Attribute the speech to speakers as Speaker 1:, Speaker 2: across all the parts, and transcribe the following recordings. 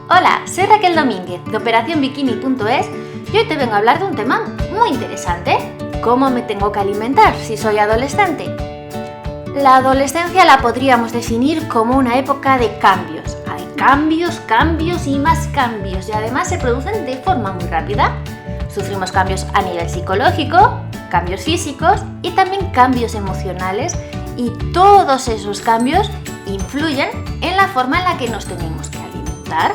Speaker 1: Hola, soy Raquel Domínguez de operacionbikini.es y hoy te vengo a hablar de un tema muy interesante. ¿Cómo me tengo que alimentar si soy adolescente? La adolescencia la podríamos definir como una época de cambios. Hay cambios y más cambios y además se producen de forma muy rápida. Sufrimos cambios a nivel psicológico, cambios físicos y también cambios emocionales, y todos esos cambios influyen en la forma en la que nos tenemos que alimentar.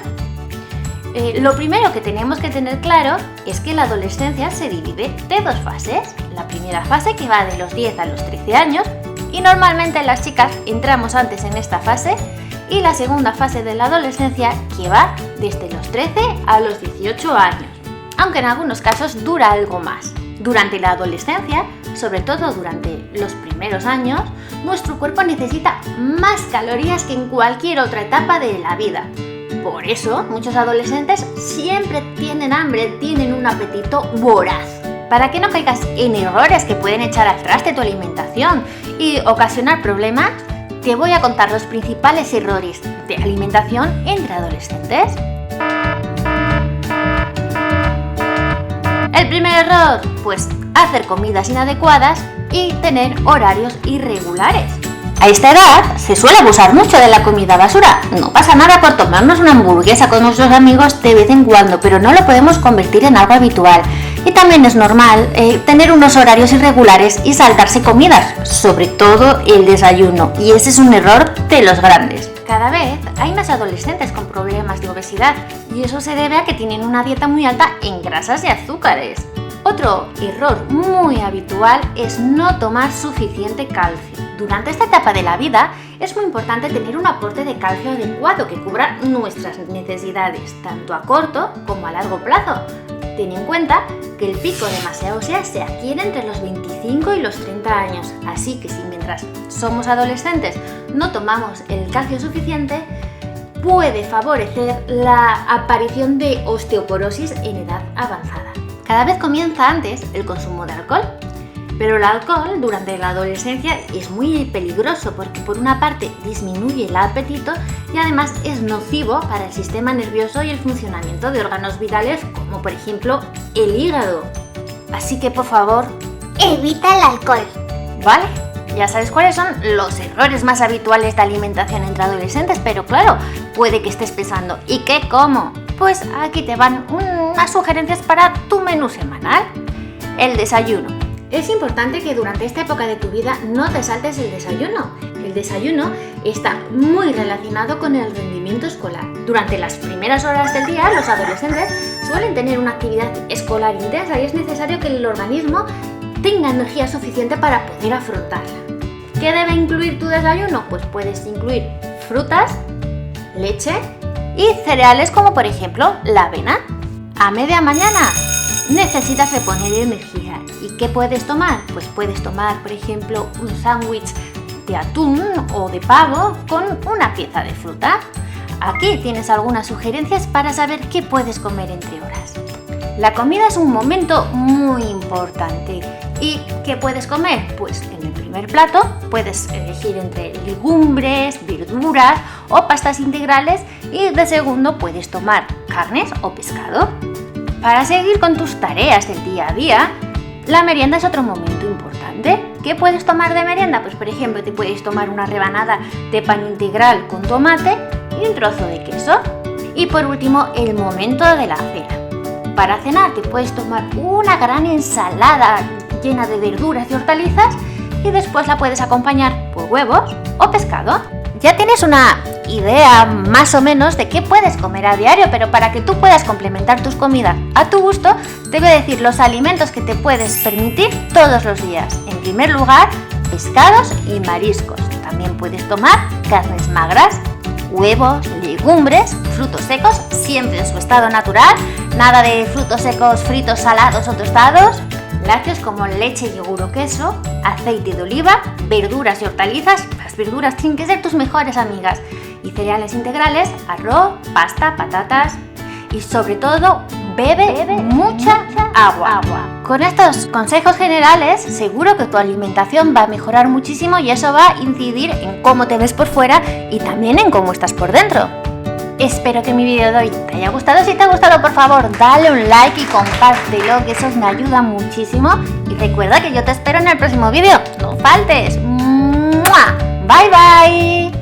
Speaker 1: Lo primero que tenemos que tener claro es que la adolescencia se divide de dos fases. La primera fase, que va de los 10 a los 13 años, y normalmente las chicas entramos antes en esta fase, y la segunda fase de la adolescencia, que va desde los 13 a los 18 años, aunque en algunos casos dura algo más. Durante la adolescencia, sobre todo durante los primeros años, nuestro cuerpo necesita más calorías que en cualquier otra etapa de la vida. Por eso, muchos adolescentes siempre tienen hambre, tienen un apetito voraz. Para que no caigas en errores que pueden echar al traste tu alimentación y ocasionar problemas, te voy a contar los principales errores de alimentación entre adolescentes. El primer error, pues hacer comidas inadecuadas y tener horarios irregulares. A esta edad se suele abusar mucho de la comida basura. No pasa nada por tomarnos una hamburguesa con nuestros amigos de vez en cuando, pero no lo podemos convertir en algo habitual. Y también es normal tener unos horarios irregulares y saltarse comidas, sobre todo el desayuno, y ese es un error de los grandes. Cada vez hay más adolescentes con problemas de obesidad y eso se debe a que tienen una dieta muy alta en grasas y azúcares. Otro error muy habitual es no tomar suficiente calcio. Durante esta etapa de la vida es muy importante tener un aporte de calcio adecuado que cubra nuestras necesidades, tanto a corto como a largo plazo. Ten en cuenta que el pico de masa ósea se adquiere entre los 25 y los 30 años, así que si mientras somos adolescentes no tomamos el calcio suficiente, puede favorecer la aparición de osteoporosis en edad avanzada. Cada vez comienza antes el consumo de alcohol, pero el alcohol durante la adolescencia es muy peligroso porque por una parte disminuye el apetito y además es nocivo para el sistema nervioso y el funcionamiento de órganos vitales como por ejemplo el hígado. Así que por favor,
Speaker 2: evita el alcohol.
Speaker 1: ¿Vale? Ya sabes cuáles son los errores más habituales de alimentación entre adolescentes, pero claro, puede que estés pensando, ¿y qué como? Pues aquí te van unas sugerencias para tu menú semanal. El desayuno. Es importante que durante esta época de tu vida no te saltes el desayuno. El desayuno está muy relacionado con el rendimiento escolar. Durante las primeras horas del día, los adolescentes suelen tener una actividad escolar intensa y es necesario que el organismo tenga energía suficiente para poder afrontarla. ¿Qué debe incluir tu desayuno? Pues puedes incluir frutas, leche y cereales como por ejemplo la avena. A media mañana necesitas reponer energía. ¿Y qué puedes tomar? Pues puedes tomar, por ejemplo, un sándwich de atún o de pavo con una pieza de fruta. Aquí tienes algunas sugerencias para saber qué puedes comer entre horas. La comida es un momento muy importante. ¿Y qué puedes comer? Pues en el primer plato puedes elegir entre legumbres, verduras o pastas integrales, y de segundo puedes tomar carnes o pescado. Para seguir con tus tareas del día a día, la merienda es otro momento importante. ¿Qué puedes tomar de merienda? Pues por ejemplo te puedes tomar una rebanada de pan integral con tomate y un trozo de queso. Y por último, el momento de la cena. Para cenar te puedes tomar una gran ensalada llena de verduras y hortalizas y después la puedes acompañar por huevos o pescado. Ya tienes una idea más o menos de qué puedes comer a diario, pero para que tú puedas complementar tus comidas a tu gusto, te voy a decir los alimentos que te puedes permitir todos los días. En primer lugar, pescados y mariscos. También puedes tomar carnes magras, huevos, legumbres, frutos secos, siempre en su estado natural, nada de frutos secos fritos, salados o tostados. Lácteos como leche, yogur o queso, aceite de oliva, verduras y hortalizas. Las verduras tienen que ser tus mejores amigas. Y cereales integrales, arroz, pasta, patatas. Y sobre todo, bebe mucha agua. Con estos consejos generales, seguro que tu alimentación va a mejorar muchísimo y eso va a incidir en cómo te ves por fuera y también en cómo estás por dentro. Espero que mi vídeo de hoy te haya gustado. Si te ha gustado, por favor, dale un like y compártelo, que eso me ayuda muchísimo. Y recuerda que yo te espero en el próximo vídeo. ¡No faltes! ¡Mua! ¡Bye, bye!